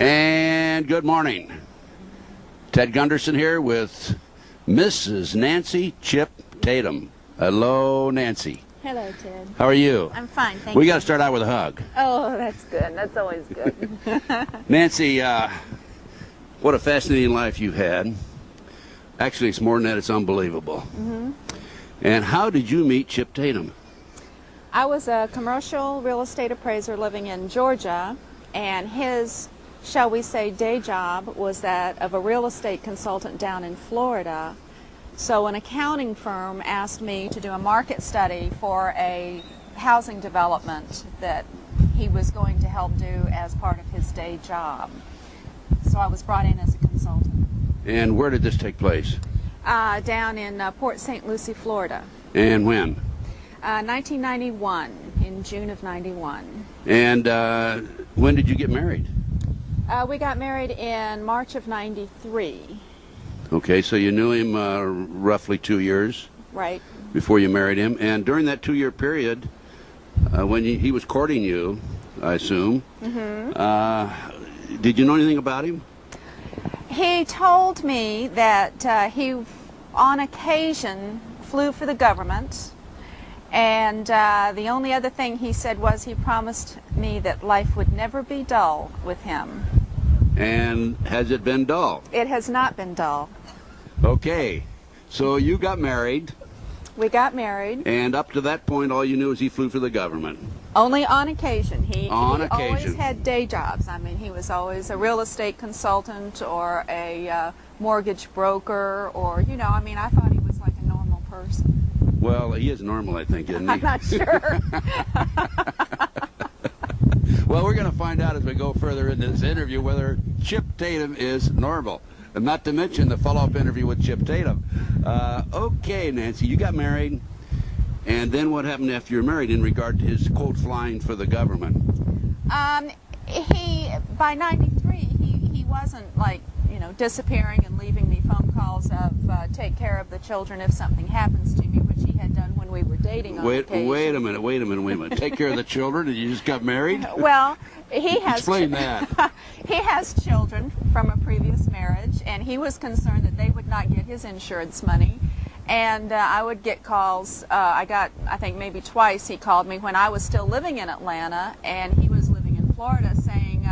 And good morning. Ted Gunderson here with Mrs. Nancy Chip Tatum. Hello, Nancy. Hello, Ted. How are you? I'm fine, thank you. We got to start out with a hug. Oh, that's good. That's always good. Nancy, what a fascinating life you've had. Actually, it's more than that. It's unbelievable. Mm-hmm. And how did you meet Chip Tatum? I was a commercial real estate appraiser living in Georgia, and his, shall we say, day job was that of a real estate consultant down in Florida. So an accounting firm asked me to do a market study for a housing development that he was going to help do as part of his day job. So I was brought in as a consultant. And where did this take place? Down in Port St. Lucie, Florida. And when? 1991, in June of 91. And when did you get married? We got married in March of 93. Okay, so you knew him roughly 2 years? Right. Before you married him. And during that 2-year period, when he was courting you, I assume, did you know anything about him? He told me that he, on occasion, flew for the government, and the only other thing he said was he promised me that life would never be dull with him. And has it been dull? It has not been dull. Okay, so you got married. We got married. And up to that point, all you knew is he flew for the government. Only on occasion. He occasion. Always had day jobs. I mean, he was always a real estate consultant or a mortgage broker, or, you know, I mean, I thought he was like a normal person. Well, he is normal, I think, isn't he? I'm not sure. Well, we're going to find out as we go further into this interview whether Chip Tatum is normal. And not to mention the follow-up interview with Chip Tatum. Okay, Nancy, you got married. And then what happened after you were married in regard to his, quote, flying for the government? By 93, he wasn't, like, you know, disappearing and leaving me phone calls of take care of the children if something happens to me, which he had done when we were dating on occasion. Wait a minute. Take care of the children and you just got married? Well, he has... Explain that. He has children from a previous marriage, and he was concerned that they would not get his insurance money. And I would get calls. I think maybe twice he called me when I was still living in Atlanta, and he was living in Florida, saying,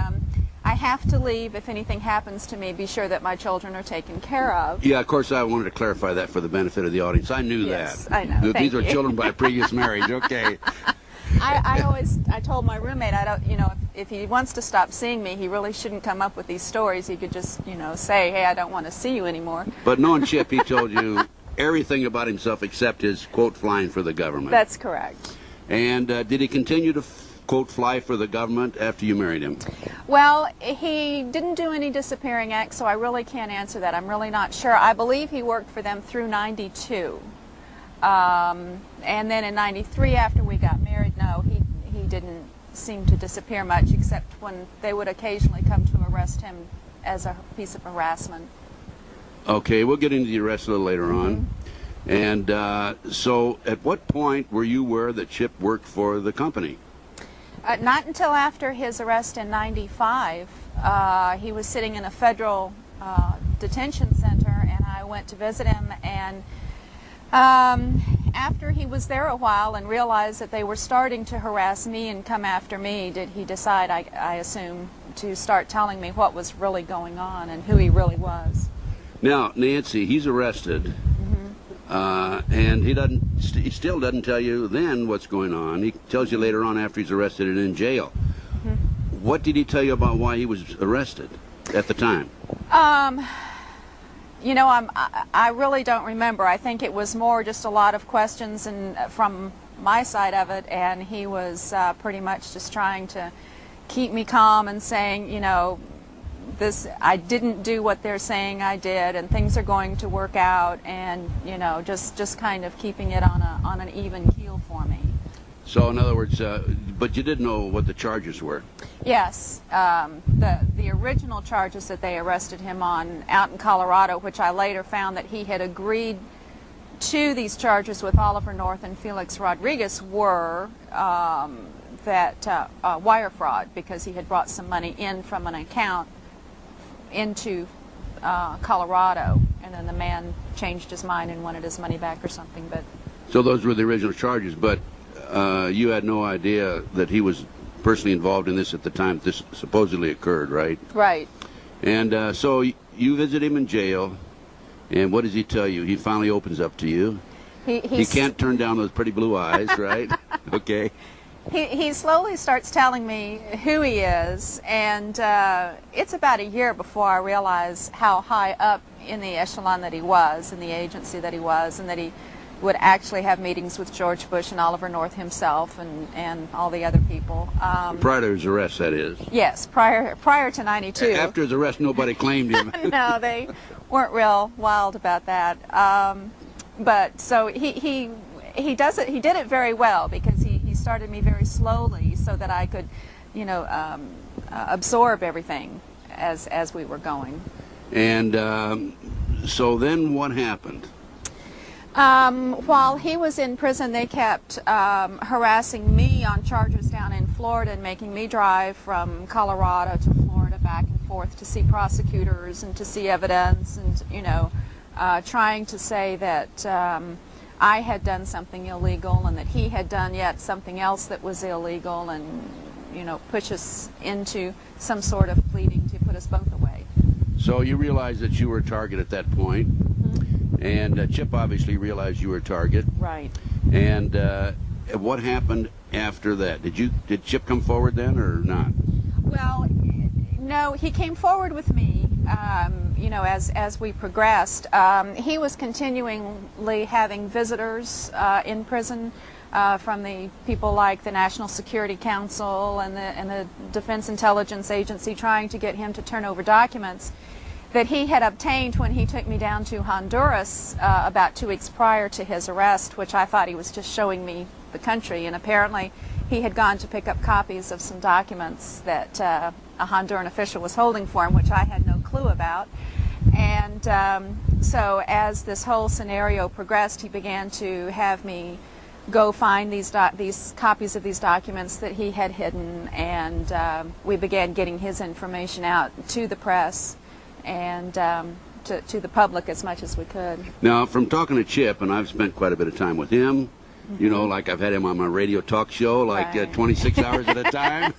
I have to leave. If anything happens to me, be sure that my children are taken care of. Yeah, of course, I wanted to clarify that for the benefit of the audience. I knew yes, that. I know. These are children by a previous marriage. Okay. I told my roommate, if he wants to stop seeing me, he really shouldn't come up with these stories. He could just, say, hey, I don't want to see you anymore. But knowing Chip, he told you everything about himself except his, quote, flying for the government. That's correct. And did he continue to, quote, fly for the government after you married him? Well, he didn't do any disappearing acts, so I really can't answer that. I'm really not sure. I believe he worked for them through 92. And then in 93, after we got married, no, he didn't seem to disappear much, except when they would occasionally come to arrest him as a piece of harassment. Okay, we'll get into the arrest a little later on. And so at what point were you aware that Chip worked for the company? Not until after his arrest in 95. He was sitting in a federal detention center, and I went to visit him, and after he was there a while and realized that they were starting to harass me and come after me, did he decide, I assume, to start telling me what was really going on and who he really was. Now, Nancy, he's arrested, and he still doesn't tell you then what's going on. He tells you later on after he's arrested and in jail. What did he tell you about why he was arrested at the time? I really don't remember. I think it was more just a lot of questions and from my side of it, and he was pretty much just trying to keep me calm and saying, I didn't do what they're saying I did, and things are going to work out, and just kind of keeping it on an even keel for me. So in other words, but you didn't know what the charges were? Yes. The original charges that they arrested him on out in Colorado, which I later found that he had agreed to these charges with Oliver North and Felix Rodriguez, were wire fraud, because he had brought some money in from an account into Colorado, and then the man changed his mind and wanted his money back or something. But so those were the original charges, but you had no idea that he was personally involved in this at the time this supposedly occurred, right? Right. And so you visit him in jail, and what does he tell you? He finally opens up to you. He can't turn down those pretty blue eyes, right? Okay. He slowly starts telling me who he is, and it's about a year before I realize how high up in the echelon that he was, in the agency that he was, and that he would actually have meetings with George Bush and Oliver North himself and all the other people. Prior to his arrest, that is. Yes, prior to '92. After his arrest, nobody claimed him. No, they weren't real wild about that. But so he does it. He did it very well because he started me very slowly so that I could, absorb everything as we were going. And so then what happened? While he was in prison, they kept harassing me on charges down in Florida and making me drive from Colorado to Florida back and forth to see prosecutors and to see evidence, and trying to say that I had done something illegal and that he had done yet something else that was illegal, and push us into some sort of pleading to put us both away. So you realized that you were a target at that point. And Chip obviously realized you were a target. Right. And what happened after that? Did Chip come forward then or not? Well, no, he came forward with me. As we progressed, he was continually having visitors in prison from the people like the National Security Council and the Defense Intelligence Agency, trying to get him to turn over documents that he had obtained when he took me down to Honduras about 2 weeks prior to his arrest, which I thought he was just showing me the country. And apparently he had gone to pick up copies of some documents that a Honduran official was holding for him, which I had no clue about. And so as this whole scenario progressed, he began to have me go find these copies of these documents that he had hidden, and we began getting his information out to the press and to the public as much as we could. Now, from talking to Chip, and I've spent quite a bit of time with him, like I've had him on my radio talk show, like right. 26 hours at a time.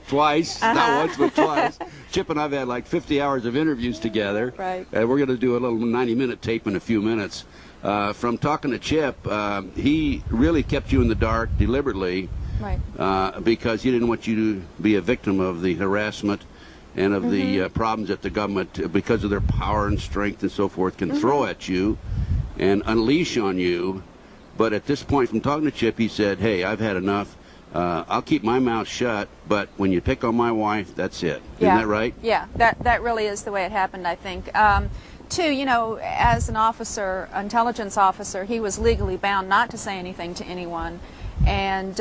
Twice, not once, but twice. Chip and I've had like 50 hours of interviews together. Right. And we're going to do a little 90-minute tape in a few minutes. From talking to Chip, he really kept you in the dark deliberately, right. Because he didn't want you to be a victim of the harassment and of the problems that the government, because of their power and strength and so forth, can throw at you and unleash on you. But at this point, from talking to Chip, he said, hey, I've had enough. I'll keep my mouth shut, but when you pick on my wife, that's it. Yeah. Isn't that right? Yeah, that really is the way it happened, I think. Too, as an officer, intelligence officer, he was legally bound not to say anything to anyone. And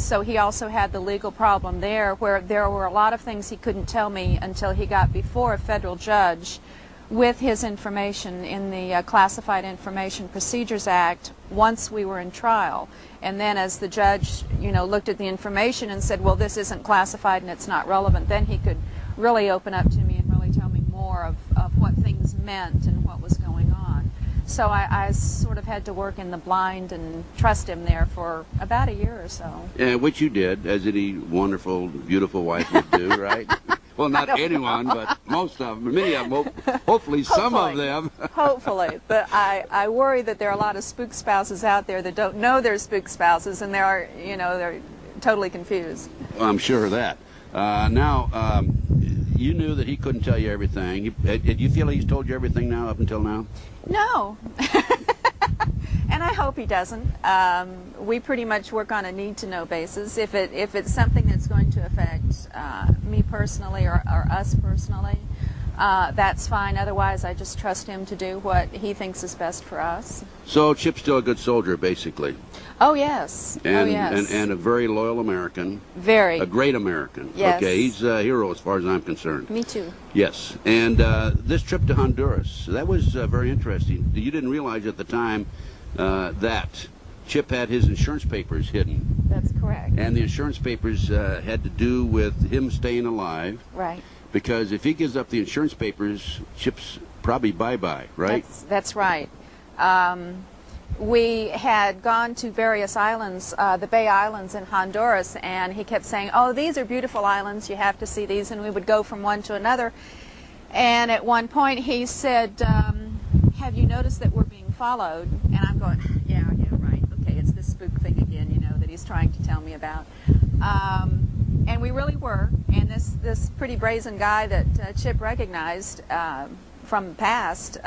so he also had the legal problem there, where there were a lot of things he couldn't tell me until he got before a federal judge with his information in the Classified Information Procedures Act once we were in trial. And then as the judge, looked at the information and said, well, this isn't classified and it's not relevant, then he could really open up to me and really tell me more of what things meant and what was going on. So I sort of had to work in the blind and trust him there for about a year or so. Yeah, which you did, as any wonderful, beautiful wife would do, right? Well, not anyone, but most of them, many of them, hopefully some of them. Hopefully. But I worry that there are a lot of spook spouses out there that don't know they're spook spouses, and they're totally confused. Well, I'm sure of that. Now, you knew that he couldn't tell you everything. Did you feel he's told you everything now, up until now? No. And I hope he doesn't. We pretty much work on a need-to-know basis. If it's something that's going to affect me personally or us personally, that's fine. Otherwise, I just trust him to do what he thinks is best for us. So Chip's still a good soldier, basically. Oh, yes. And a very loyal American. Very. A great American. Yes. Okay, he's a hero as far as I'm concerned. Me too. Yes. And this trip to Honduras, that was very interesting. You didn't realize at the time that Chip had his insurance papers hidden. That's correct. And the insurance papers had to do with him staying alive. Right. Because if he gives up the insurance papers, Chip's probably bye-bye, right? That's right. We had gone to various islands, the Bay Islands in Honduras, and he kept saying, oh, these are beautiful islands, you have to see these, and we would go from one to another. And at one point he said, have you noticed that we're being followed? And I'm going, yeah, right, okay, it's this spook thing again, you know, that he's trying to tell me about. And we really were, and this pretty brazen guy that Chip recognized from the past,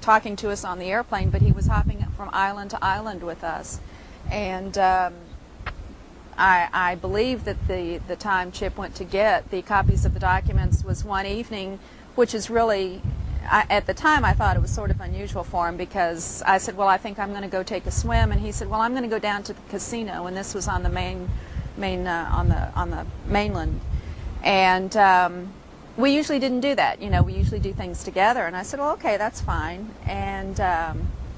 talking to us on the airplane, but he was hopping from island to island with us. And I believe that the time Chip went to get the copies of the documents was one evening, which is really, at the time I thought it was sort of unusual for him, because I said, well, I think I'm going to go take a swim, and he said, well, I'm going to go down to the casino, and this was on the on the mainland. And we usually didn't do that, you know, we usually do things together. And I said, well, okay, that's fine. And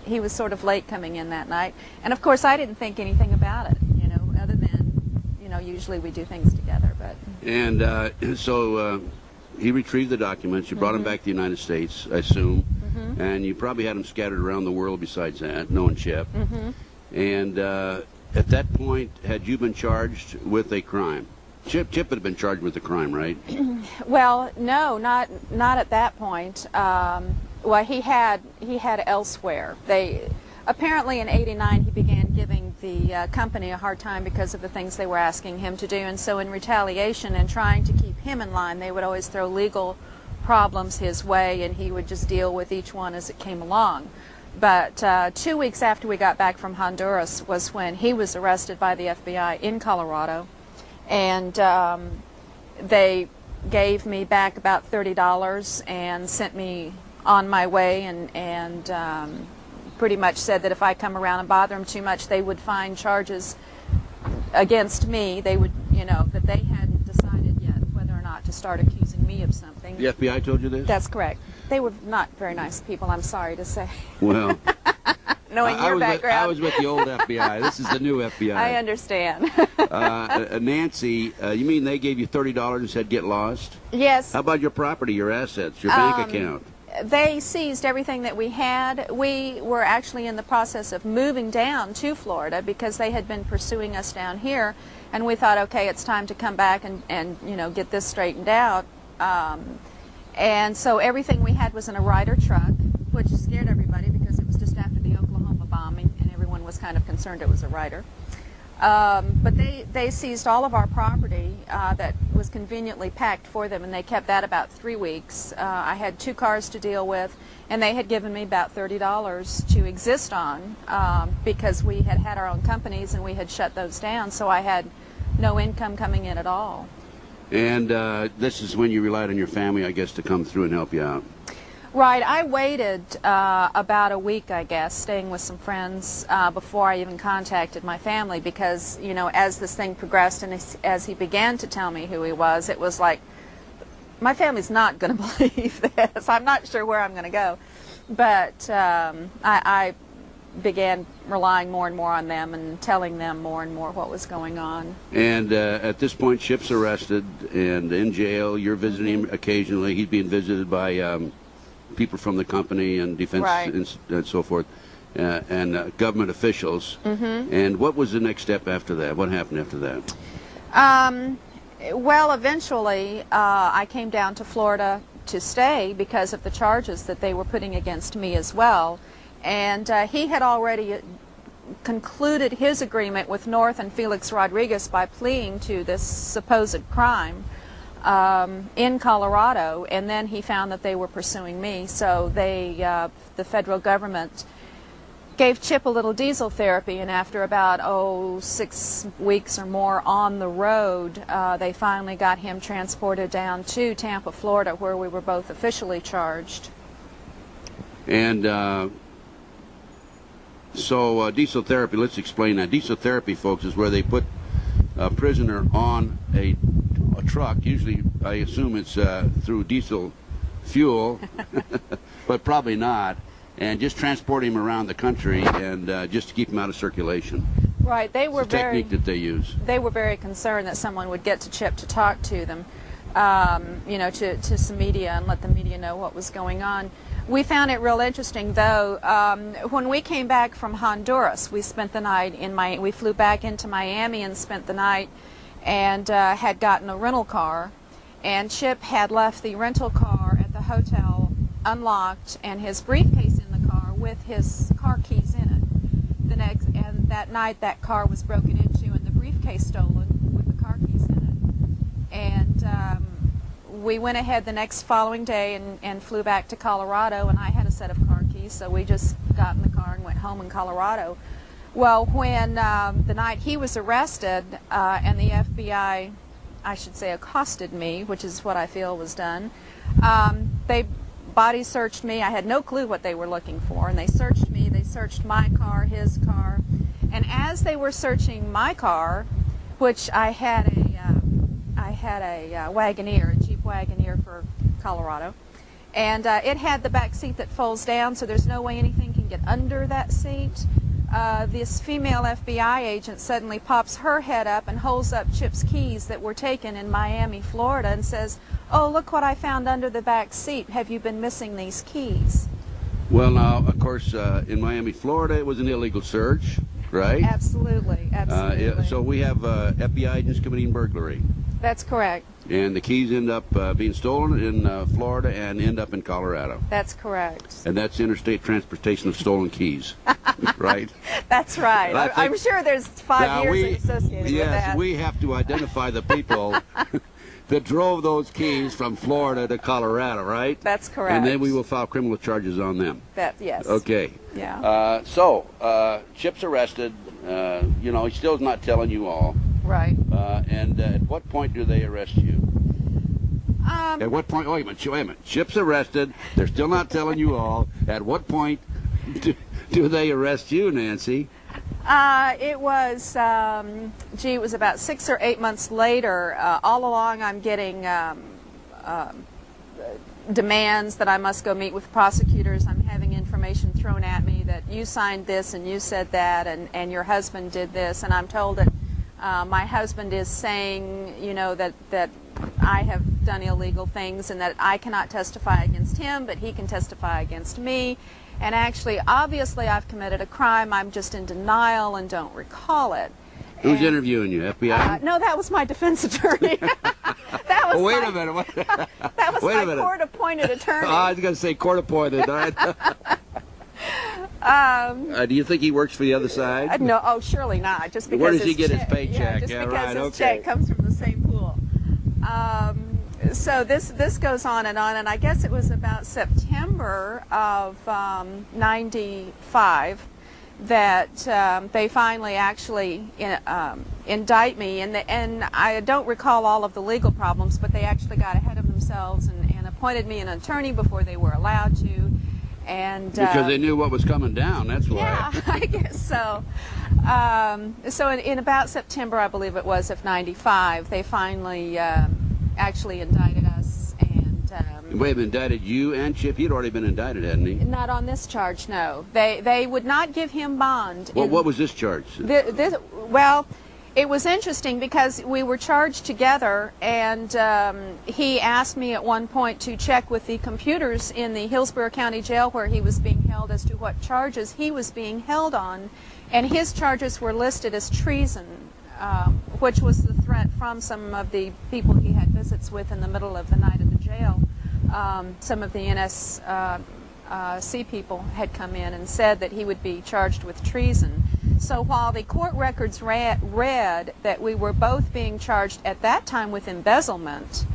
he was sort of late coming in that night. And of course I didn't think anything about it, you know, other than, you know, usually we do things together. But And so he retrieved the documents, you brought him back to the United States, I assume, and you probably had him scattered around the world besides that, knowing Chip. And at that point, had you been charged with a crime? Chip had been charged with a crime, right? Well, no, not at that point. Well, he had elsewhere. They apparently in '89 he began giving the company a hard time because of the things they were asking him to do, and so in retaliation and trying to keep him in line, they would always throw legal problems his way, and he would just deal with each one as it came along. But 2 weeks after we got back from Honduras was when he was arrested by the FBI in Colorado. And they gave me back about $30 and sent me on my way, and pretty much said that if I come around and bother them too much, they would find charges against me. They would, you know, that they hadn't decided yet whether or not to start accusing me of something. The FBI told you this? That's correct. They were not very nice people, I'm sorry to say. Well, knowing your background. I was with the old FBI. This is the new FBI. I understand. Nancy, you mean they gave you $30 and said get lost? Yes. How about your property, your assets, your bank account? They seized everything that we had. We were actually in the process of moving down to Florida because they had been pursuing us down here, and we thought, okay, it's time to come back and you know, get this straightened out. And so everything we had was in a Ryder truck, which scared everybody because it was just after the Oklahoma bombing, and everyone was kind of concerned it was a Ryder. But they seized all of our property that was conveniently packed for them, and they kept that about 3 weeks. I had 2 cars to deal with, and they had given me about $30 to exist on because we had had our own companies and we had shut those down, so I had no income coming in at all. And this is when you relied on your family, I guess, to come through and help you out. Right. I waited about a week, I guess, staying with some friends before I even contacted my family because, you know, as this thing progressed and as he began to tell me who he was, it was like, my family's not going to believe this. I'm not sure where I'm going to go. But I began relying more and more on them and telling them more and more what was going on. And at this point, Chip's arrested and in jail. You're visiting him occasionally. He's being visited by people from the company and defense and so forth, and government officials. And what was the next step after that? What happened after that? Well, eventually I came down to Florida to stay because of the charges that they were putting against me as well. And he had already concluded his agreement with North and Felix Rodriguez by pleading to this supposed crime in Colorado, and then he found that they were pursuing me. So they, the federal government, gave Chip a little diesel therapy, and after about 6 weeks or more on the road, they finally got him transported down to Tampa, Florida, where we were both officially charged. And so diesel therapy, let's explain that. Diesel therapy, folks, is where they put a prisoner on a truck. Usually, I assume it's through diesel fuel, but probably not, and just transport him around the country and just to keep him out of circulation. Right. They were it's a technique that they use. They were very concerned that someone would get to Chip to talk to them. you know, to some media and let the media know what was going on. We found it real interesting, though. When we came back from Honduras, we spent the night in we flew back into Miami and spent the night, and had gotten a rental car, and Chip had left the rental car at the hotel unlocked and his briefcase in the car with his car keys in it. And that night that car was broken into and the briefcase stolen with the car keys in it. And we went ahead the next following day and flew back to Colorado, and I had a set of car keys, so we just got in the car and went home in Colorado. Well, when the night he was arrested and the FBI, I should say, accosted me, which is what I feel was done, they body searched me. I had no clue what they were looking for, and they searched me. They searched my car, his car, and as they were searching my car, which I had a Wagoneer, a Jeep Wagoneer for Colorado, and it had the back seat that folds down, so there's no way anything can get under that seat. This female FBI agent suddenly pops her head up and holds up Chip's keys that were taken in Miami, Florida, and says, "Oh, look what I found under the back seat. Have you been missing these keys?" Well, now, of course, in Miami, Florida, it was an illegal search, right? Absolutely, absolutely. So we have FBI agents committing burglary. That's correct. And the keys end up being stolen in Florida and end up in Colorado. That's correct. And that's interstate transportation of stolen keys, right? That's right. I'm sure there's 5 years associated with that. Yes, we have to identify the people that drove those keys from Florida to Colorado, right? That's correct. And then we will file criminal charges on them. Yes. Okay. Yeah. So Chip's arrested. You know, he still's not telling you all. Right. And at what point do they arrest you? At what point? Wait a minute. Chip's arrested. They're still not telling you all. At what point do they arrest you, Nancy? It was, it was about 6 or 8 months later. All along I'm getting demands that I must go meet with prosecutors. I'm having information thrown at me that you signed this and you said that and your husband did this. And I'm told that my husband is saying, you know, that I have done illegal things and that I cannot testify against him, but he can testify against me. And actually, obviously, I've committed a crime. I'm just in denial and don't recall it. Who's interviewing you, FBI? No, that was my defense attorney. That was wait a minute. That was my court-appointed attorney. I was going to say court-appointed. Do you think he works for the other side? No, oh, surely not. Just because where does he get his paycheck? Just because his check comes from the same pool. So this goes on, and I guess it was about September of '95 that they finally actually indict me, and I don't recall all of the legal problems, but they actually got ahead of themselves and appointed me an attorney before they were allowed to. And because they knew what was coming down, that's why. Yeah, I guess so. So in about September, I believe it was, of '95, they finally actually indicted us. And wait a minute, indicted you and Chip? He'd already been indicted, hadn't he? Not on this charge, no. They would not give him bond. Well, what was this charge? Well, it was interesting because we were charged together, and he asked me at one point to check with the computers in the Hillsborough County Jail where he was being held as to what charges he was being held on, and his charges were listed as treason, which was the threat from some of the people he had visits with in the middle of the night at the jail. Some of the NSC people had come in and said that he would be charged with treason. So while the court records read that we were both being charged at that time with embezzlement,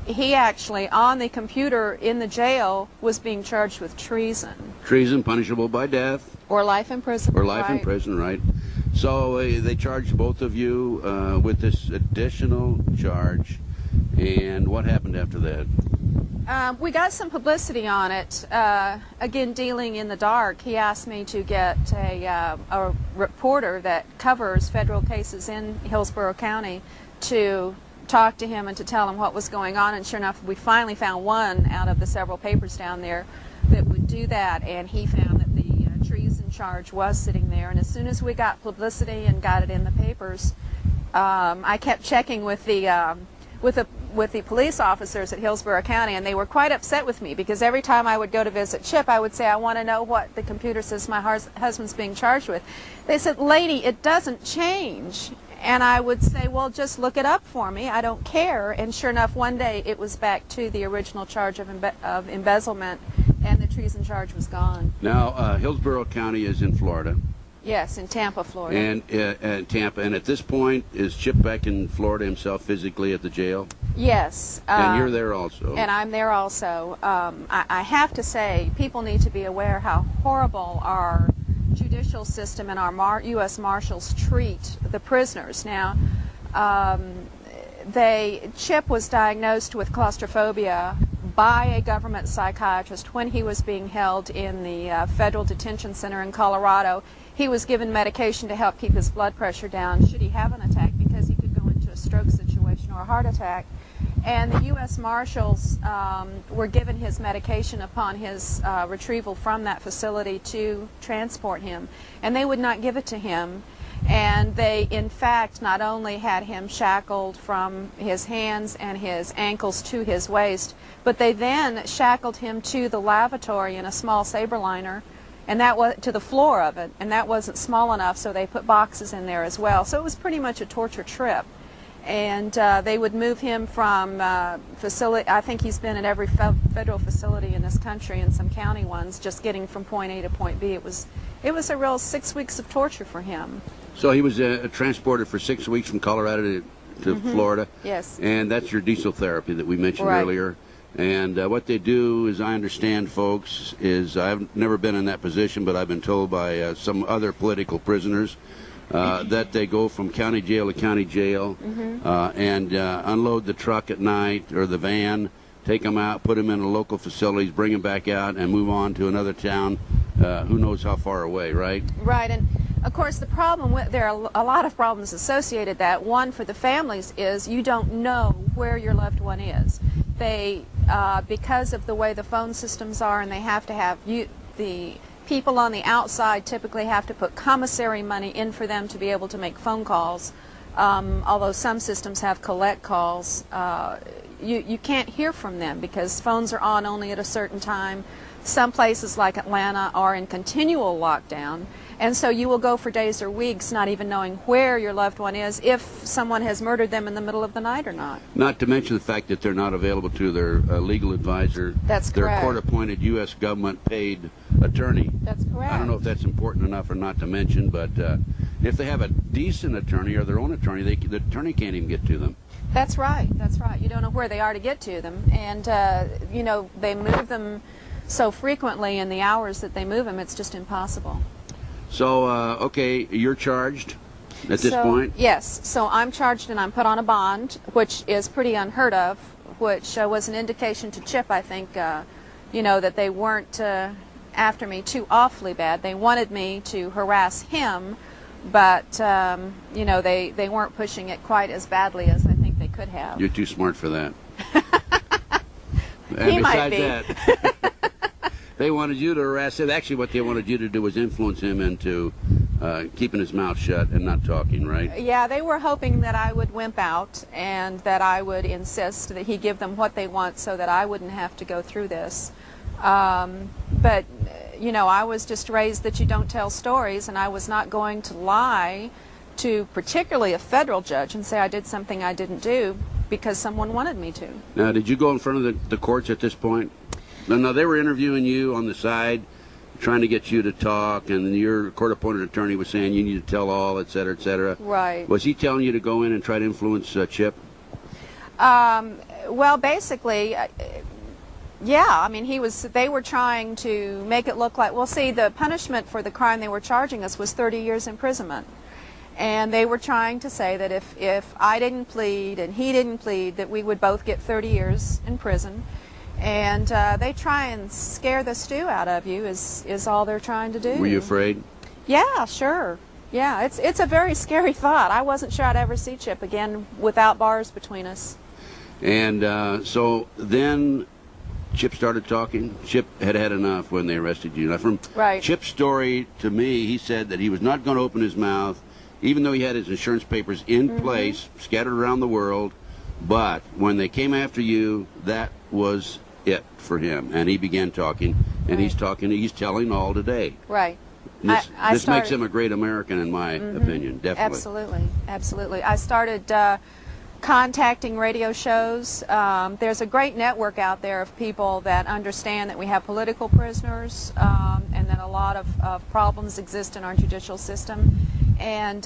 he actually, on the computer in the jail, was being charged with treason. Treason punishable by death. Or life in prison. Or life in prison, right. So they charged both of you with this additional charge. And what happened after that? We got some publicity on it. Again, dealing in the dark, he asked me to get a reporter that covers federal cases in Hillsborough County to talk to him and to tell him what was going on. And sure enough, we finally found one out of the several papers down there that would do that. And he found that the treason charge was sitting there. And as soon as we got publicity and got it in the papers, I kept checking with the with the police officers at Hillsborough County, and they were quite upset with me because every time I would go to visit Chip, I would say, I want to know what the computer says my husband's being charged with. They said, lady, it doesn't change. And I would say, well, just look it up for me. I don't care. And sure enough, one day it was back to the original charge of embezzlement, and the treason charge was gone. Now, Hillsborough County is in Florida. Yes, in Tampa, Florida. And Tampa. And at this point, is Chip back in Florida himself physically at the jail? Yes. And you're there also. And I'm there also. I have to say, people need to be aware how horrible our judicial system and our U.S. Marshals treat the prisoners. Now, Chip was diagnosed with claustrophobia by a government psychiatrist when he was being held in the federal detention center in Colorado. He was given medication to help keep his blood pressure down should he have an attack, because he could go into a stroke situation or a heart attack. And the U.S. Marshals were given his medication upon his retrieval from that facility to transport him. And they would not give it to him. And they, in fact, not only had him shackled from his hands and his ankles to his waist, but they then shackled him to the lavatory in a small Saberliner, and that was to the floor of it, and that wasn't small enough, so they put boxes in there as well. So it was pretty much a torture trip. And they would move him from facility. I think he's been in every federal facility in this country and some county ones, just getting from point A to point B. It was a real 6 weeks of torture for him. So he was transported for 6 weeks from Colorado to Florida. Yes. And that's your diesel therapy that we mentioned earlier. And what they do, as I understand, folks, is I've never been in that position, but I've been told by some other political prisoners that they go from county jail to county jail and unload the truck at night or the van, take them out, put them in the local facilities, bring them back out, and move on to another town, who knows how far away, right? Right. And of course, the problem there are a lot of problems associated with that. One for the families is you don't know where your loved one is. They, because of the way the phone systems are, and they have to have the people on the outside typically have to put commissary money in for them to be able to make phone calls. Although some systems have collect calls, you can't hear from them because phones are on only at a certain time. Some places like Atlanta are in continual lockdown, and so you will go for days or weeks not even knowing where your loved one is, if someone has murdered them in the middle of the night or not. Not to mention the fact that they're not available to their legal advisor. That's correct. Their court-appointed U.S. government-paid attorney. That's correct. I don't know if that's important enough or not to mention, but if they have a decent attorney or their own attorney, the attorney can't even get to them. That's right. That's right. You don't know where they are to get to them, and you know, they move them so frequently in the hours that they move them, it's just impossible. So, okay, you're charged at this point? Yes. So I'm charged and I'm put on a bond, which is pretty unheard of, which was an indication to Chip, I think, you know, that they weren't after me too awfully bad. They wanted me to harass him, but, you know, they weren't pushing it quite as badly as I think they could have. You're too smart for that. He might be. That, they wanted you to harass him. Actually, what they wanted you to do was influence him into keeping his mouth shut and not talking, right? Yeah, they were hoping that I would wimp out and that I would insist that he give them what they want so that I wouldn't have to go through this. But, you know, I was just raised that you don't tell stories, and I was not going to lie to particularly a federal judge and say I did something I didn't do because someone wanted me to. Now, did you go in front of the courts at this point? No, they were interviewing you on the side, trying to get you to talk, and your court-appointed attorney was saying you need to tell all, et cetera, et cetera. Right. Was he telling you to go in and try to influence Chip? Well, basically, yeah. I mean, they were trying to make it look like, well, see, the punishment for the crime they were charging us was 30 years imprisonment. And they were trying to say that if I didn't plead and he didn't plead, that we would both get 30 years in prison. And they try and scare the stew out of you is all they're trying to do. Were you afraid? Yeah, sure. Yeah, it's a very scary thought. I wasn't sure I'd ever see Chip again without bars between us. And so then Chip started talking. Chip had had enough when they arrested you. Now, from Chip's story to me, he said that he was not going to open his mouth, even though he had his insurance papers in place, scattered around the world, But when they came after you, that was it for him, and he began talking, and he's telling all today. Right. This makes him a great American, in my opinion, definitely. Absolutely, absolutely. I started contacting radio shows. There's a great network out there of people that understand that we have political prisoners and that a lot of problems exist in our judicial system. And,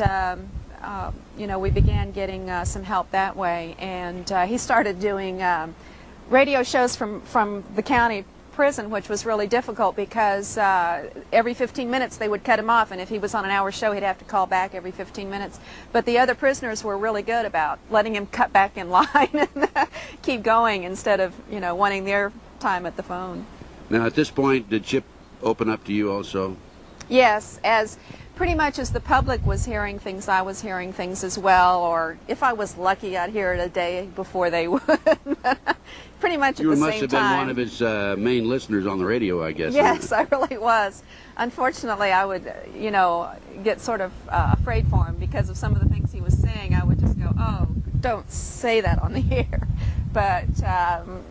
you know, we began getting some help that way. And he started doing radio shows from the county prison, which was really difficult because every 15 minutes they would cut him off, and if he was on an hour show he'd have to call back every 15 minutes. But the other prisoners were really good about letting him cut back in line and keep going instead of, you know, wanting their time at the phone. Now at this point, did Chip open up to you also? Yes, as pretty much as the public was hearing things, I was hearing things as well, or if I was lucky I'd hear it a day before they would. Pretty much at the same time. You must have been one of his main listeners on the radio, I guess. Yes, I really was. Unfortunately, I would, you know, get sort of afraid for him because of some of the things he was saying. I would just go, oh, don't say that on the air. But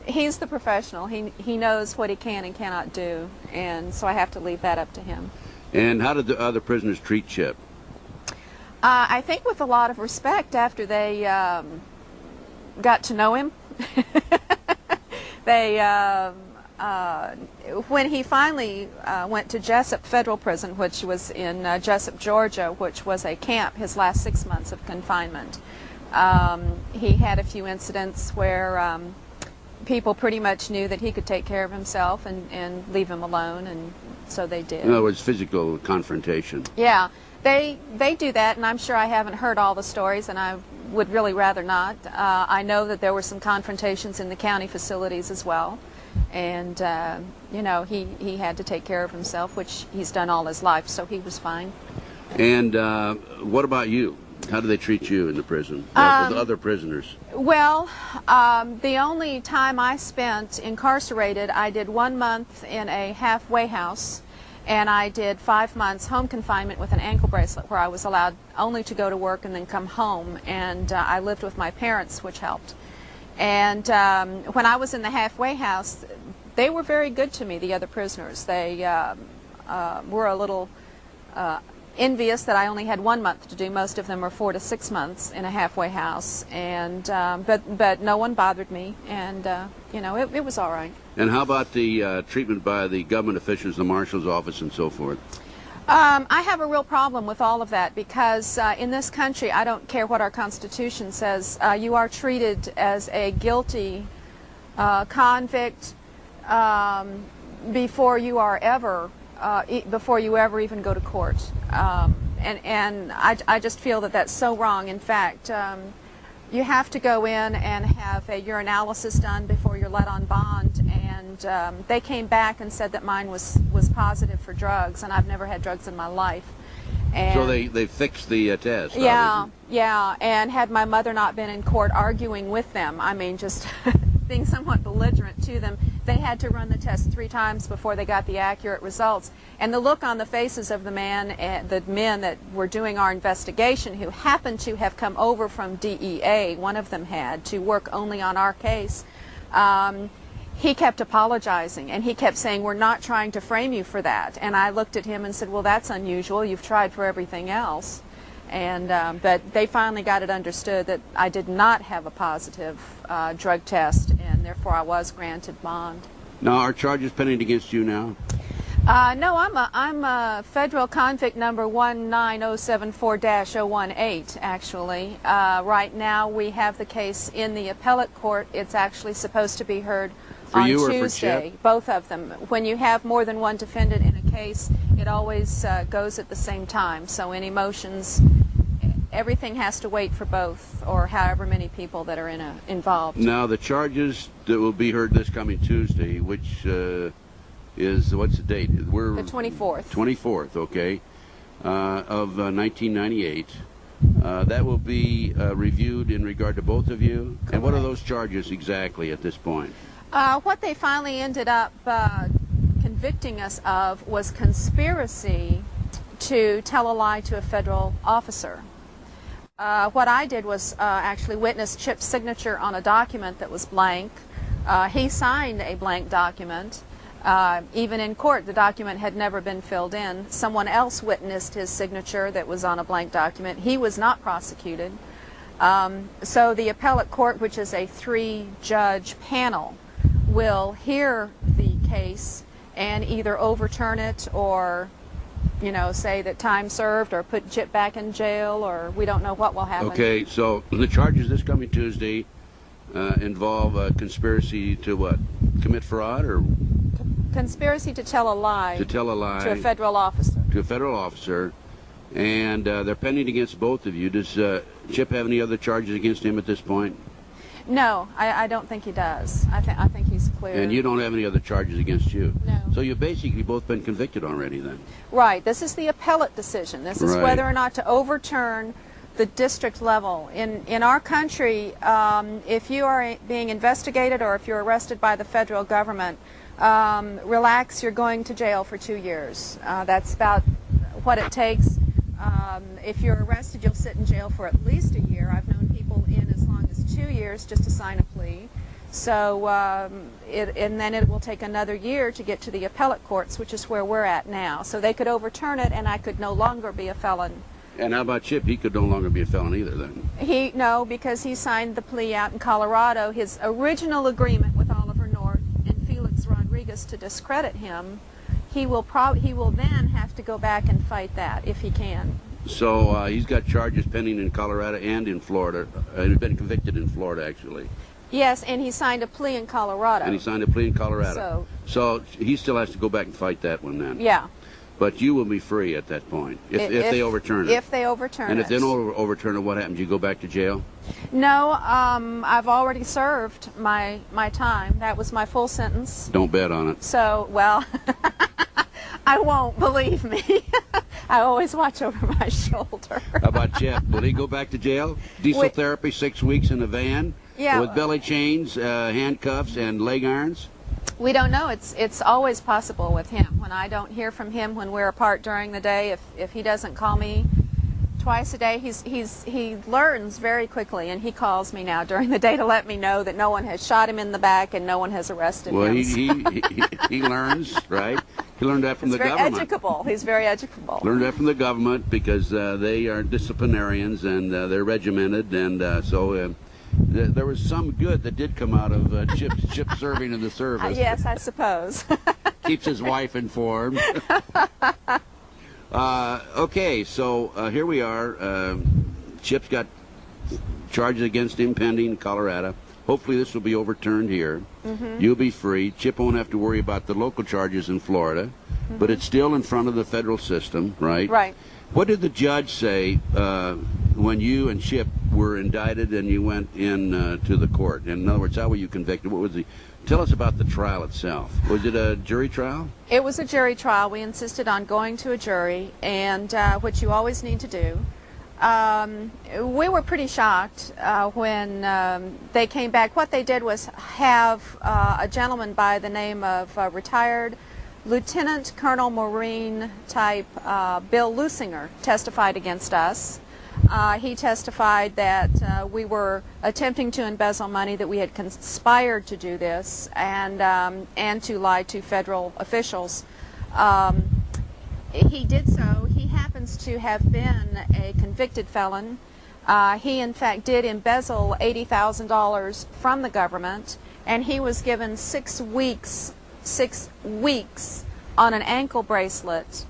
he's the professional. He knows what he can and cannot do, and so I have to leave that up to him. And how did the other prisoners treat Chip? I think with a lot of respect after they got to know him. They, when he finally went to Jessup Federal Prison, which was in Jessup, Georgia, which was a camp, his last 6 months of confinement, he had a few incidents where people pretty much knew that he could take care of himself and leave him alone, and so they did. In other words, physical confrontation. Yeah, they do that, and I'm sure I haven't heard all the stories, and I would really rather not. I know that there were some confrontations in the county facilities as well, and you know, he had to take care of himself, which he's done all his life, so he was fine. And what about you? How do they treat you in the prison with other prisoners? Well, the only time I spent incarcerated, I did 1 month in a halfway house, and I did 5 months home confinement with an ankle bracelet where I was allowed only to go to work and then come home, and I lived with my parents, which helped. And when I was in the halfway house, they were very good to me, the other prisoners. They were a little envious that I only had 1 month to do. Most of them were 4 to 6 months in a halfway house, and but no one bothered me, and you know, it was all right. And how about the treatment by the government officials, the marshal's office, and so forth? I have a real problem with all of that because in this country, I don't care what our Constitution says, you are treated as a guilty convict before you are ever before you ever even go to court. And I just feel that that's so wrong. In fact, you have to go in and have a urinalysis done before you're let on bond, and they came back and said that mine was positive for drugs, and I've never had drugs in my life. And so they fixed the test. Yeah, obviously. yeah, and had my mother not been in court arguing with them, I mean, just being somewhat belligerent to them, they had to run the test 3 times before they got the accurate results. And the look on the faces of the men that were doing our investigation, who happened to have come over from DEA, one of them had, to work only on our case, he kept apologizing, and he kept saying, we're not trying to frame you for that. And I looked at him and said, well, that's unusual. You've tried for everything else. And but they finally got it understood that I did not have a positive drug test, and therefore I was granted bond. Now, are charges pending against you now? No, I'm a federal convict number 19074-018, actually. Right now we have the case in the appellate court. It's actually supposed to be heard on Tuesday. Or for Chip? Both of them. When you have more than one defendant in a case, it always goes at the same time. So any motions, everything has to wait for both, or however many people that are involved. Now, the charges that will be heard this coming Tuesday, which is, what's the date? We're the 24th. 24th, okay, of 1998. That will be reviewed in regard to both of you. Correct. And what are those charges exactly at this point? What they finally ended up convicting us of was conspiracy to tell a lie to a federal officer. What I did was actually witness Chip's signature on a document that was blank. He signed a blank document. Even in court, the document had never been filled in. Someone else witnessed his signature that was on a blank document. He was not prosecuted. So the appellate court, which is a 3-judge panel, will hear the case and either overturn it or, you know, say that time served or put Chip back in jail, or we don't know what will happen. Okay, so the charges this coming Tuesday involve a conspiracy to what? Commit fraud or? Conspiracy to tell a lie. To tell a lie. To a federal officer. To a federal officer. And they're pending against both of you. Does Chip have any other charges against him at this point? No, I don't think he does. I think he's clear. And you don't have any other charges against you? No. So you've basically both been convicted already then? Right. This is the appellate decision. This is whether or not to overturn the district level. In our country, if you are being investigated or if you're arrested by the federal government, relax, you're going to jail for 2 years. That's about what it takes. If you're arrested, you'll sit in jail for at least a year. I've known people in as long as 2 years just to sign a plea. So, and then it will take another year to get to the appellate courts, which is where we're at now. So they could overturn it, and I could no longer be a felon. And how about Chip? He could no longer be a felon either then? No, because he signed the plea out in Colorado. His original agreement with Oliver North and Felix Rodriguez to discredit him, he will then have to go back and fight that if he can. So he's got charges pending in Colorado and in Florida. He's been convicted in Florida, actually. Yes, and he signed a plea in Colorado. And he signed a plea in Colorado. So he still has to go back and fight that one then. Yeah. But you will be free at that point if they overturn it. If they overturn it. And if they don't overturn it, what happens? You go back to jail? No, I've already served my time. That was my full sentence. Don't bet on it. So, well, I won't, believe me. I always watch over my shoulder. How about Chip? Will he go back to jail? Diesel therapy, 6 weeks in a van? Yeah. With belly chains, handcuffs, and leg irons? We don't know. It's always possible with him. When I don't hear from him when we're apart during the day, if he doesn't call me twice a day, he learns very quickly, and he calls me now during the day to let me know that no one has shot him in the back and no one has arrested him. Well, he learns, right? He learned that from the government. He's very educable. He's very educable. Learned that from the government because they are disciplinarians and they're regimented, and so there was some good that did come out of Chip serving in the service. Yes, I suppose. Keeps his wife informed. Okay, so here we are. Chip's got charges against him pending in Colorado. Hopefully this will be overturned here. Mm-hmm. You'll be free. Chip won't have to worry about the local charges in Florida, but it's still in front of the federal system, right? Right. What did the judge say when you and Chip were indicted and you went in to the court? In other words, how were you convicted? What was the? Tell us about the trial itself. Was it a jury trial? It was a jury trial. We insisted on going to a jury, and which you always need to do. We were pretty shocked when they came back. What they did was have a gentleman by the name of retired Lieutenant Colonel Marine type Bill Lusinger testified against us. He testified that we were attempting to embezzle money, that we had conspired to do this, and to lie to federal officials. He did so. He happens to have been a convicted felon. He, in fact, did embezzle $80,000 from the government, and he was given 6 weeks on an ankle bracelet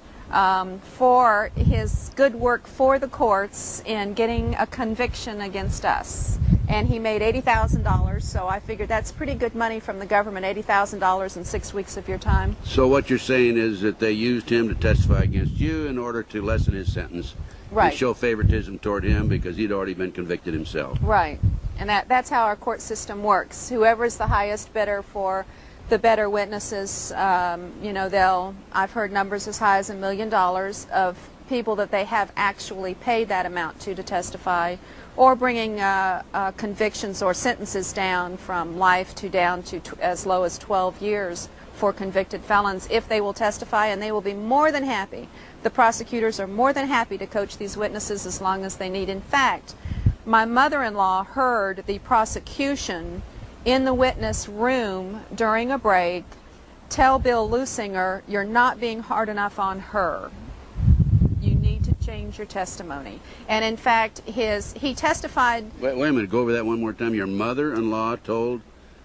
for his good work for the courts in getting a conviction against us. And he made $80,000, so I figured that's pretty good money from the government, $80,000 in 6 weeks of your time. So what you're saying is that they used him to testify against you in order to lessen his sentence. Right. To show favoritism toward him because he'd already been convicted himself. Right. And that's how our court system works. Whoever's the highest bidder for the better witnesses, you know, I've heard numbers as high as $1 million of people that they have actually paid that amount to testify, or bringing convictions or sentences down from life to down to as low as 12 years for convicted felons if they will testify, and they will be more than happy. The prosecutors are more than happy to coach these witnesses as long as they need. In fact, my mother-in-law heard the prosecution in the witness room during a break tell Bill Lusinger, "You're not being hard enough on her. You need to change your testimony." And in fact, he testified... Wait a minute, go over that one more time. Your mother-in-law told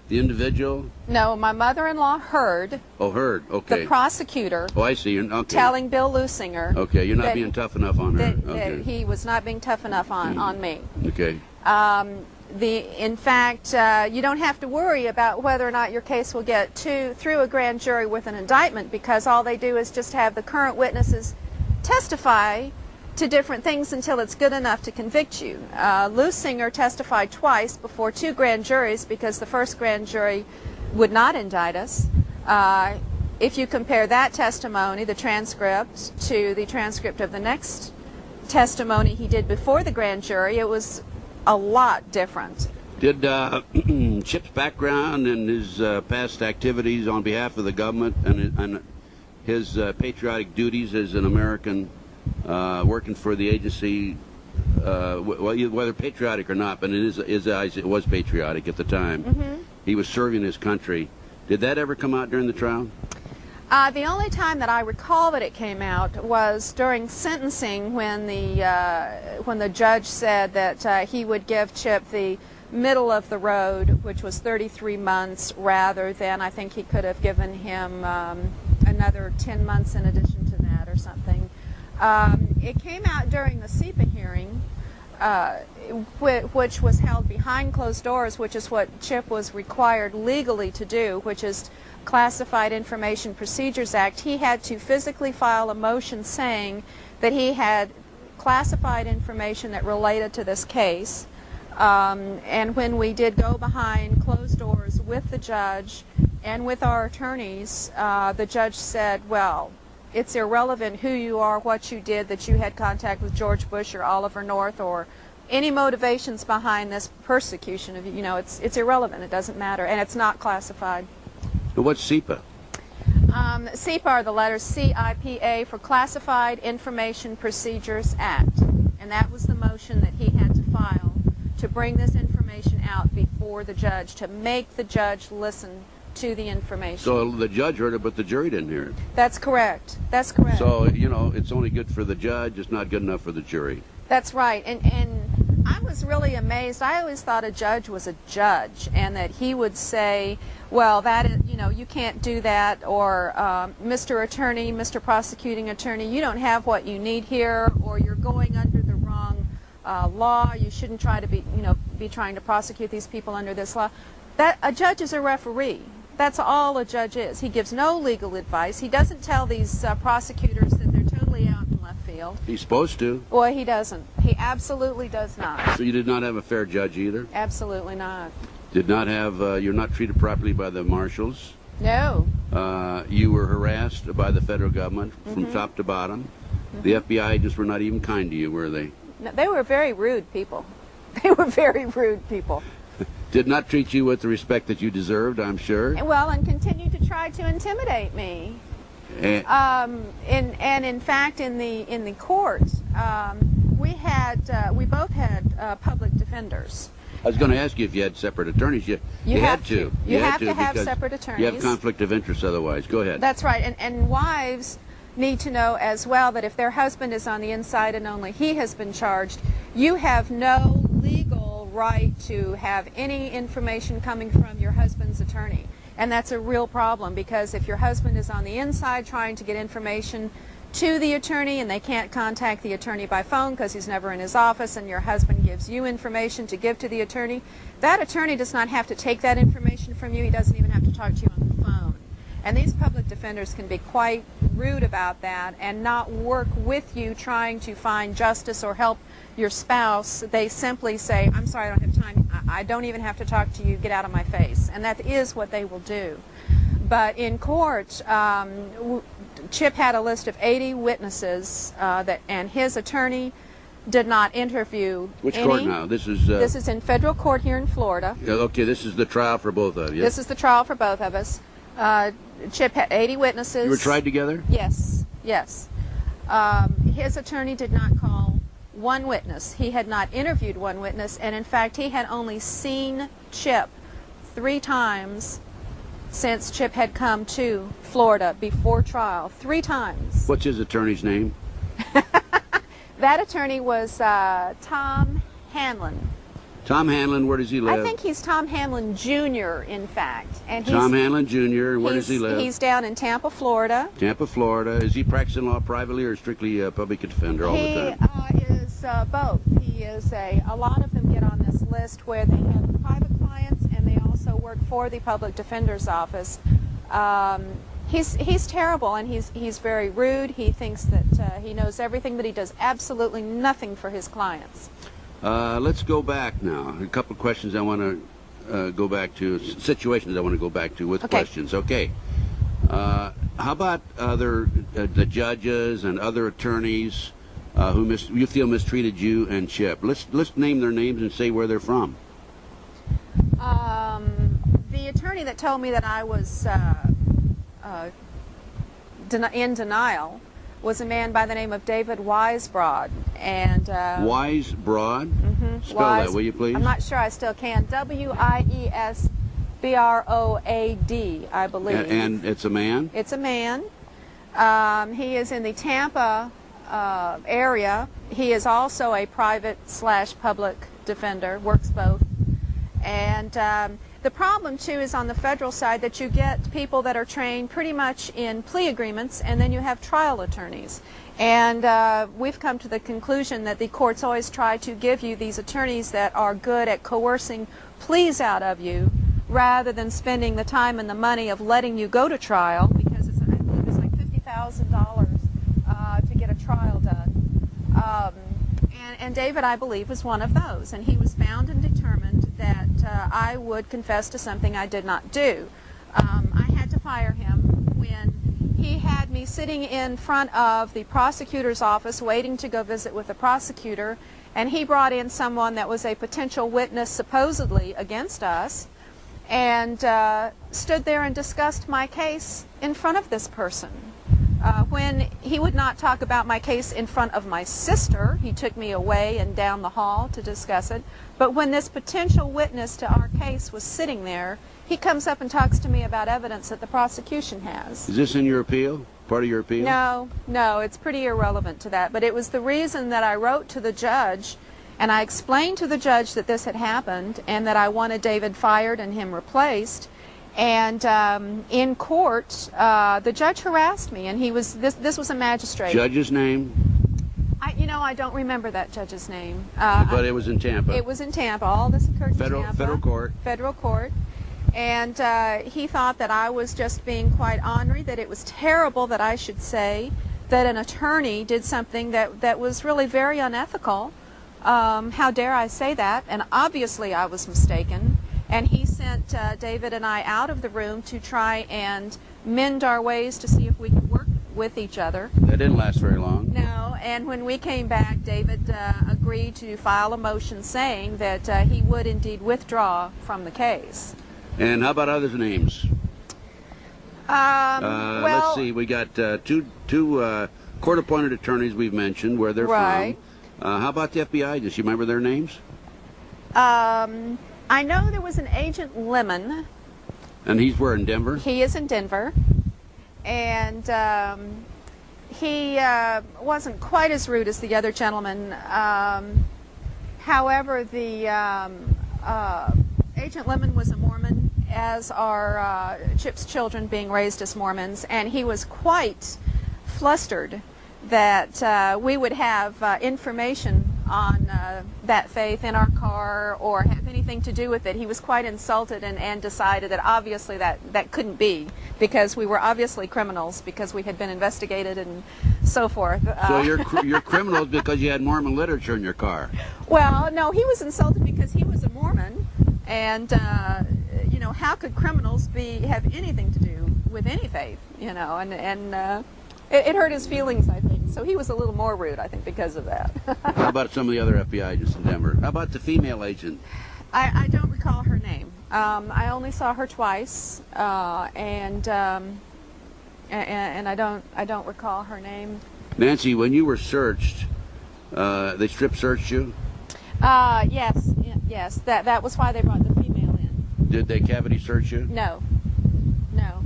the individual? No, my mother-in-law heard... Oh, heard, okay. The prosecutor... Oh, I see. Okay. Telling Bill Lusinger... Okay, you're not being tough enough on her. That he was not being tough enough on me. Okay. In fact, you don't have to worry about whether or not your case will get through a grand jury with an indictment, because all they do is just have the current witnesses testify to different things until it's good enough to convict you. Lusinger testified twice before 2 grand juries because the first grand jury would not indict us. If you compare that testimony, the transcript, to the transcript of the next testimony he did before the grand jury, it was a lot different. Did Chip's background and his past activities on behalf of the government and his patriotic duties as an American working for the agency, whether patriotic or not, but in his eyes it was patriotic at the time. Mm-hmm. He was serving his country. Did that ever come out during the trial? The only time that I recall that it came out was during sentencing, when the judge said that he would give Chip the middle of the road, which was 33 months, rather than, I think he could have given him another 10 months in addition to that or something. It came out during the SEPA hearing, which was held behind closed doors, which is what Chip was required legally to do, which is Classified Information Procedures Act. He had to physically file a motion saying that he had classified information that related to this case. And when we did go behind closed doors with the judge and with our attorneys, the judge said, well, it's irrelevant who you are, what you did, that you had contact with George Bush or Oliver North or any motivations behind this persecution of you know, it's irrelevant. It doesn't matter, and it's not classified. So what's SEPA? SEPA are the letters CIPA for Classified Information Procedures Act, and that was the motion that he had to file to bring this information out before the judge, to make the judge listen to the information. So the judge heard it, but the jury didn't hear it. That's correct. That's correct. So, you know, it's only good for the judge, it's not good enough for the jury. That's right. And I was really amazed. I always thought a judge was a judge, and that he would say, well, that is, you know, you can't do that, or Mr. Attorney, Mr. Prosecuting Attorney, you don't have what you need here, or you're going under the wrong law. You shouldn't try to be trying to prosecute these people under this law. That a judge is a referee. That's all a judge is. He gives no legal advice. He doesn't tell these prosecutors that they're totally out in left field. He's supposed to. Boy, he doesn't. He absolutely does not. So you did not have a fair judge either? Absolutely not. Did not have, you're not treated properly by the marshals? No. You were harassed by the federal government from top to bottom. The FBI agents were not even kind to you, were they? No, they were very rude people. They were very rude people. Did not treat you with the respect that you deserved, I'm sure. Well, and continued to try to intimidate me. And in fact, in the court, we both had public defenders. I was going to ask you if you had separate attorneys. You had to. You have to have separate attorneys. You have conflict of interest otherwise. Go ahead. That's right. And wives need to know as well that if their husband is on the inside and only he has been charged, you have no legal right to have any information coming from your husband's attorney. And that's a real problem, because if your husband is on the inside trying to get information to the attorney and they can't contact the attorney by phone because he's never in his office, and your husband gives you information to give to the attorney, that attorney does not have to take that information from you. He doesn't even have to talk to you on the phone. And these public defenders can be quite rude about that and not work with you trying to find justice or help your spouse. They simply say, I'm sorry, I don't have time. I don't even have to talk to you. Get out of my face. And that is what they will do. But in court, Chip had a list of 80 witnesses and his attorney did not interview Which any. court now? This is in federal court here in Florida. okay, this is the trial for both of you. This is the trial for both of us. Chip had 80 witnesses. You were tried together? Yes, yes. His attorney did not call one witness. He had not interviewed one witness, and in fact, he had only seen Chip 3 times since Chip had come to Florida before trial. 3 times. What's his attorney's name? That attorney was Tom Hanlon. Tom Hanlon, where does he live? I think he's Tom Hanlon Jr., in fact. And Tom Hanlon Jr., where does he live? He's down in Tampa, Florida. Tampa, Florida. Is he practicing law privately or strictly a public defender all the time? He is both. He is a lot of them get on this list where they have private clients and they also work for the public defender's office. He's terrible, and he's very rude. He thinks that he knows everything, but he does absolutely nothing for his clients. Let's go back now. A couple of questions I want to go back to, situations I want to go back to with questions. Okay. How about the judges and other attorneys who you feel mistreated you and Chip? Let's name their names and say where they're from. The attorney that told me that I was in denial was a man by the name of David Weisbrod. And Weisbrod? Mm-hmm. Spell that, will you please? I'm not sure I still can. W-I-E-S-B-R-O-A-D, I believe. And it's a man? It's a man. He is in the Tampa area. He is also a private/public defender, works both. And the problem, too, is on the federal side that you get people that are trained pretty much in plea agreements, and then you have trial attorneys. And we've come to the conclusion that the courts always try to give you these attorneys that are good at coercing pleas out of you rather than spending the time and the money of letting you go to trial, because I believe it's like $50,000 to get a trial done. And David, I believe, was one of those. And he was found and determined that I would confess to something I did not do. I had to fire him when he had me sitting in front of the prosecutor's office waiting to go visit with the prosecutor, and he brought in someone that was a potential witness supposedly against us, and stood there and discussed my case in front of this person. When he would not talk about my case in front of my sister, he took me away and down the hall to discuss it. But when this potential witness to our case was sitting there, he comes up and talks to me about evidence that the prosecution has. Is this in your appeal? Part of your appeal? No, it's pretty irrelevant to that. But it was the reason that I wrote to the judge, and I explained to the judge that this had happened and that I wanted David fired and him replaced. And in court, the judge harassed me, and he was this was a magistrate. Judge's name? I don't remember that judge's name. But it was in Tampa. It was in Tampa. All this occurred in Tampa. Federal court. Federal court. And he thought that I was just being quite ornery, that it was terrible that I should say that an attorney did something that was really very unethical. How dare I say that? And obviously I was mistaken. And he sent David and I out of the room to try and mend our ways to see if we could work with each other. That didn't last very long. No, and when we came back, David agreed to file a motion saying that he would indeed withdraw from the case. And how about others' names? Well, let's see. We got two court-appointed attorneys we've mentioned where they're right. from. How about the FBI? Does you remember their names? I know there was an Agent Lemon. And he's where, in Denver? He is in Denver. And he wasn't quite as rude as the other gentleman. However, the Agent Lemon was a Mormon, as are Chip's children being raised as Mormons, and he was quite flustered that we would have information on that faith in our car or have anything to do with it. He was quite insulted and decided that obviously that couldn't be, because we were obviously criminals because we had been investigated and so forth. So you're criminals because you had Mormon literature in your car. Well, no, he was insulted because he was a Mormon, and how could criminals have anything to do with any faith, and It hurt his feelings, I think. So he was a little more rude, I think, because of that. How about some of the other FBI agents in Denver? How about the female agent? I don't recall her name. I only saw her twice, and I don't recall her name. Nancy, when you were searched, they strip searched you? Yes. That was why they brought the female in. Did they cavity search you? No.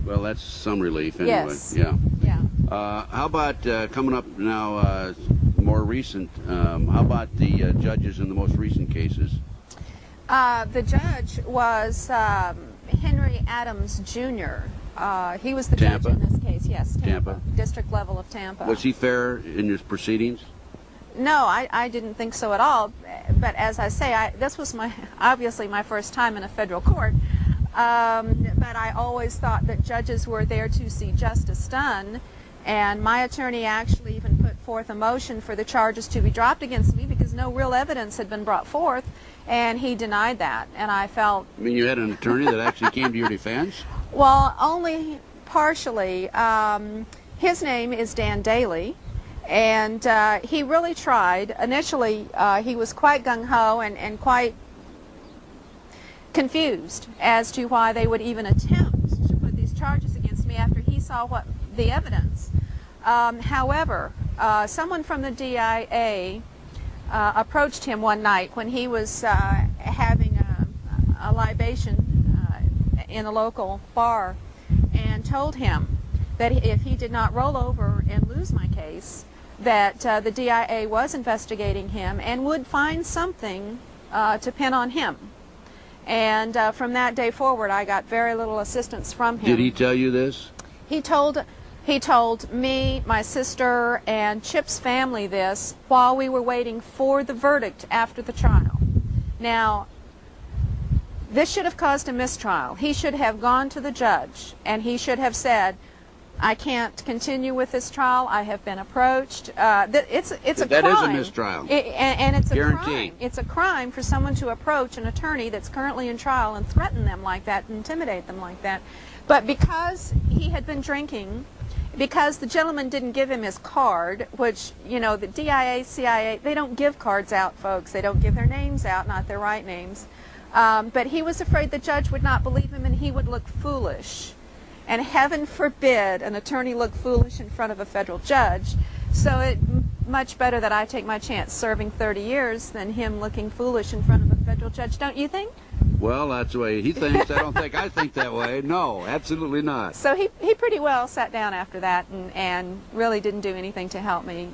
Well, that's some relief anyway. Yes. Yeah. Yeah. How about coming up now, more recent? How about the judges in the most recent cases? The judge was Henry Adams Jr. He was the Tampa? judge in this case. Yes, Tampa. District level of Tampa. Was he fair in his proceedings? No, I didn't think so at all. But as I say, this was obviously my first time in a federal court. But I always thought that judges were there to see justice done. And my attorney actually even put forth a motion for the charges to be dropped against me because no real evidence had been brought forth. And he denied that. And I felt... I mean, you had an attorney that actually came to your defense? Well, only partially. His name is Dan Daly. And he really tried. Initially, he was quite gung-ho and quite confused as to why they would even attempt to put these charges against me after he saw the evidence. However, someone from the DIA approached him one night when he was having a libation in a local bar and told him that if he did not roll over and lose my case, that the DIA was investigating him and would find something to pin on him. And from that day forward, I got very little assistance from him. Did he tell you this? He told me, my sister, and Chip's family this while we were waiting for the verdict after the trial. Now, this should have caused a mistrial. He should have gone to the judge, and he should have said, I can't continue with this trial. I have been approached. It's a crime. That is a mistrial. And it's a Guaranteed. crime. It's a crime for someone to approach an attorney that's currently in trial and threaten them like that, and intimidate them like that. But because he had been drinking, because the gentleman didn't give him his card, which, you know, the DIA, CIA, they don't give cards out, folks. They don't give their names out, not their right names. But he was afraid the judge would not believe him and he would look foolish. And heaven forbid an attorney look foolish in front of a federal judge. So it's much better that I take my chance serving 30 years than him looking foolish in front of a federal judge, don't you think? Well, that's the way he thinks. I don't think I think that way. No, absolutely not. So he pretty well sat down after that and really didn't do anything to help me.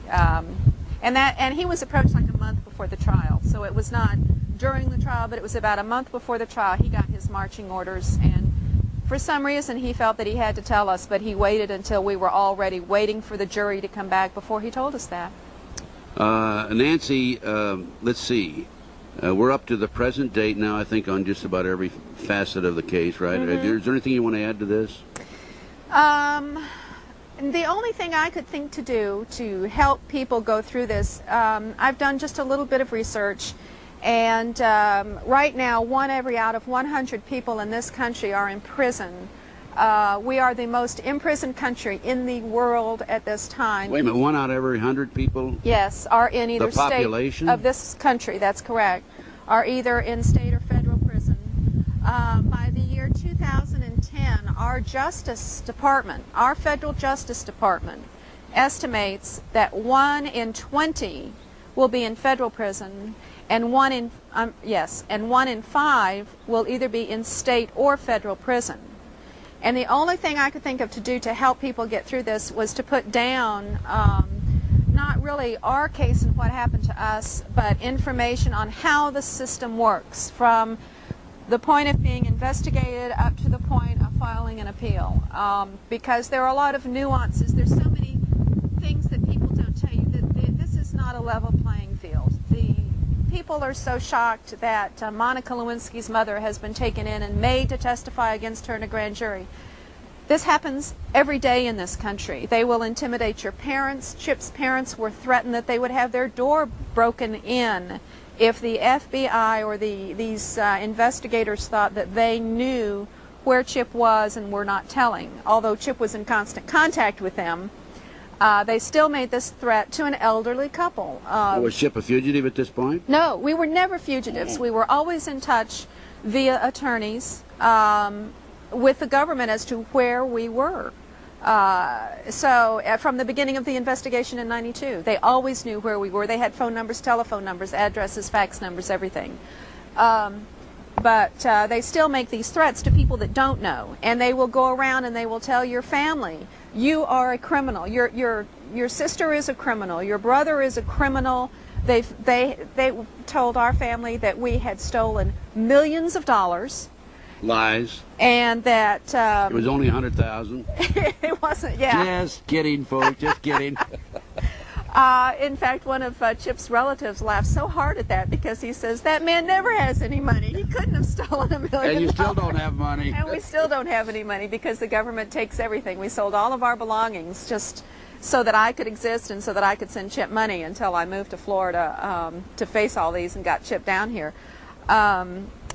And he was approached like a month before the trial. So it was not during the trial, but it was about a month before the trial. He got his marching orders, and for some reason he felt that he had to tell us, but he waited until we were already waiting for the jury to come back before he told us that. Nancy, let's see. We're up to the present date now, I think, on just about every facet of the case, right? Mm-hmm. Is there anything you want to add to this? The only thing I could think to do to help people go through this, I've done just a little bit of research, and right now 1 every out of 100 people in this country are in prison. We are the most imprisoned country in the world at this time. Wait a minute, 1 out of every 100 people? Yes, are in either the population? state of this country, that's correct, are either in state or federal prison. By the year 2010, our Justice Department, our federal Justice Department, estimates that 1 in 20 will be in federal prison, and 1 in 5 will either be in state or federal prison. And the only thing I could think of to do to help people get through this was to put down not really our case and what happened to us, but information on how the system works from the point of being investigated up to the point of filing an appeal. Because there are a lot of nuances. There's so many things that people don't tell you that this is not a level playing field. The people are so shocked that Monica Lewinsky's mother has been taken in and made to testify against her in a grand jury. This happens every day in this country. They will intimidate your parents. Chip's parents were threatened that they would have their door broken in if the FBI or these investigators thought that they knew where Chip was and were not telling, although Chip was in constant contact with them. They still made this threat to an elderly couple. Was Chip a fugitive at this point? No, we were never fugitives. We were always in touch via attorneys with the government as to where we were. So from the beginning of the investigation in '92, they always knew where we were. They had phone numbers, telephone numbers, addresses, fax numbers, everything. But they still make these threats to people that don't know, and they will go around and they will tell your family, you are a criminal. Your sister is a criminal. Your brother is a criminal. They told our family that we had stolen millions of dollars. Lies. And that it was only 100,000. It wasn't. Yeah. Just kidding, folks. Just kidding. In fact, one of Chip's relatives laughed so hard at that because he says, that man never has any money. He couldn't have stolen $1 million. And you still don't have money. And we still don't have any money because the government takes everything. We sold all of our belongings just so that I could exist and so that I could send Chip money until I moved to Florida to face all these and got Chip down here.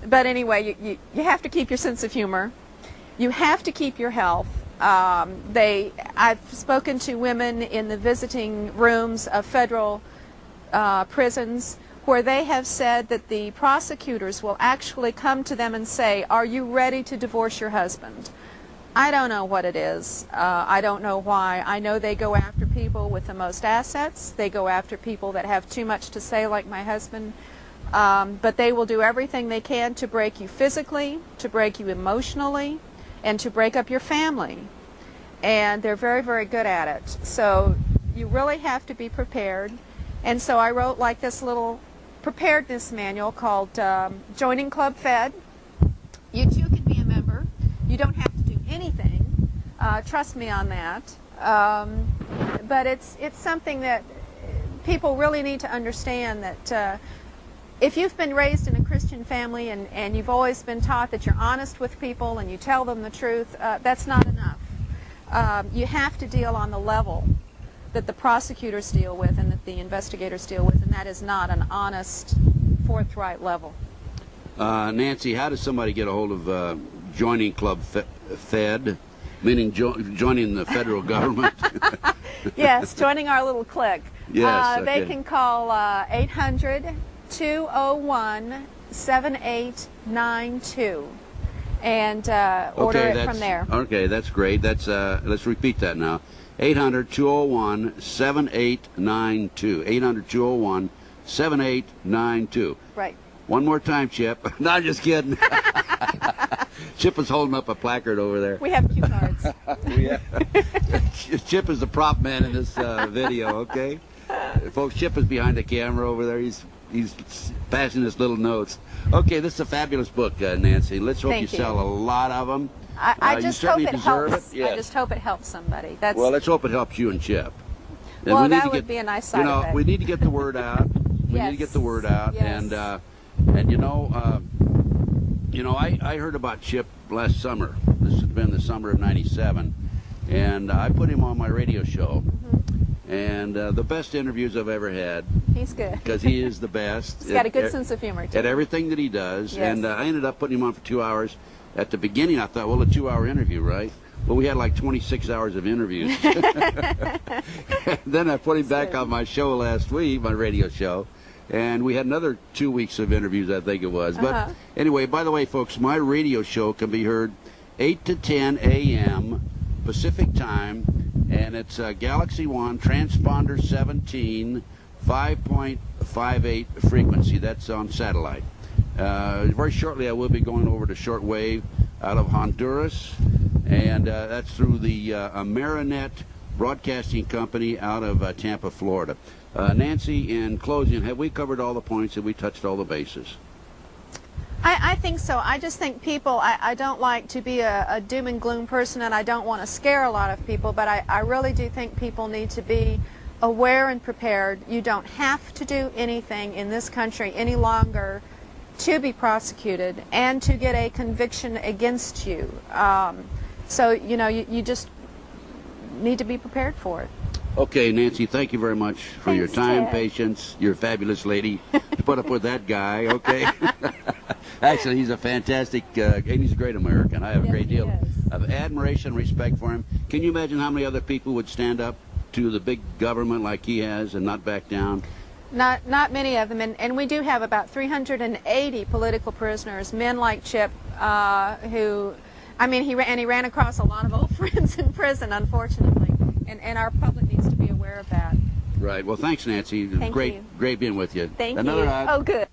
But anyway, you have to keep your sense of humor. You have to keep your health. I've spoken to women in the visiting rooms of federal prisons where they have said that the prosecutors will actually come to them and say, are you ready to divorce your husband? I don't know what it is. I don't know why. I know they go after people with the most assets. They go after people that have too much to say, like my husband. But they will do everything they can to break you physically, to break you emotionally, and to break up your family. And they're very, very good at it. So you really have to be prepared. And so I wrote like this little preparedness manual called Joining Club Fed. You too can be a member. You don't have to do anything. Trust me on that. But it's something that people really need to understand, that if you've been raised in a Christian family and you've always been taught that you're honest with people and you tell them the truth, that's not enough. You have to deal on the level that the prosecutors deal with and that the investigators deal with, and that is not an honest, forthright level. Nancy, how does somebody get a hold of Joining Club Fed, meaning joining the federal government? Yes, joining our little clique. Yes, okay. They can call 800-201-7892 and order it from there. Okay, that's great. That's let's repeat that now. 800-201-7892. 800-201-7892. Right. One more time, Chip. No, I'm just kidding. Chip is holding up a placard over there. We have cue cards. Chip is the prop man in this video, okay? Folks, Chip is behind the camera over there. He's passing us little notes. Okay, this is a fabulous book, Nancy. Let's hope you sell a lot of them. I just hope it helps. Yes. I just hope it helps somebody. Well, let's hope it helps you and Chip. And well, that would be a nice side effect. We need to get the word out. We need to get the word out. Yes. And I heard about Chip last summer. This has been the summer of '97, and I put him on my radio show. And the best interviews I've ever had. He's good. Because he is the best. He's got a good sense of humor, too. At everything that he does. Yes. And I ended up putting him on for 2 hours. At the beginning, I thought, well, a 2-hour interview, right? Well, we had like 26 hours of interviews. Then I put him back on my show last week, my radio show. And we had another 2 weeks of interviews, I think it was. But anyway, by the way, folks, my radio show can be heard 8 to 10 a.m. Pacific time. And it's Galaxy 1, transponder 17, 5.58 frequency. That's on satellite. Very shortly I will be going over to shortwave out of Honduras. And that's through the Amerinet Broadcasting Company out of Tampa, Florida. Nancy, in closing, have we covered all the points? Have we touched all the bases? I think so. I just think people, I don't like to be a doom and gloom person, and I don't want to scare a lot of people, but I really do think people need to be aware and prepared. You don't have to do anything in this country any longer to be prosecuted and to get a conviction against you. So, you just need to be prepared for it. Okay, Nancy, thank you very much for your time, Ted. patience. You're a fabulous lady to put up with that guy, okay? Actually, he's a fantastic, and he's a great American. I have a great deal of admiration and respect for him. Can you imagine how many other people would stand up to the big government like he has and not back down? Not many of them, and we do have about 380 political prisoners, men like Chip, who, I mean, he ran across a lot of old friends in prison, unfortunately, and our public needs to be aware of that. Right. Well, thanks, Nancy. Thank Great, you. great being with you. Thank Another you. Oh, good.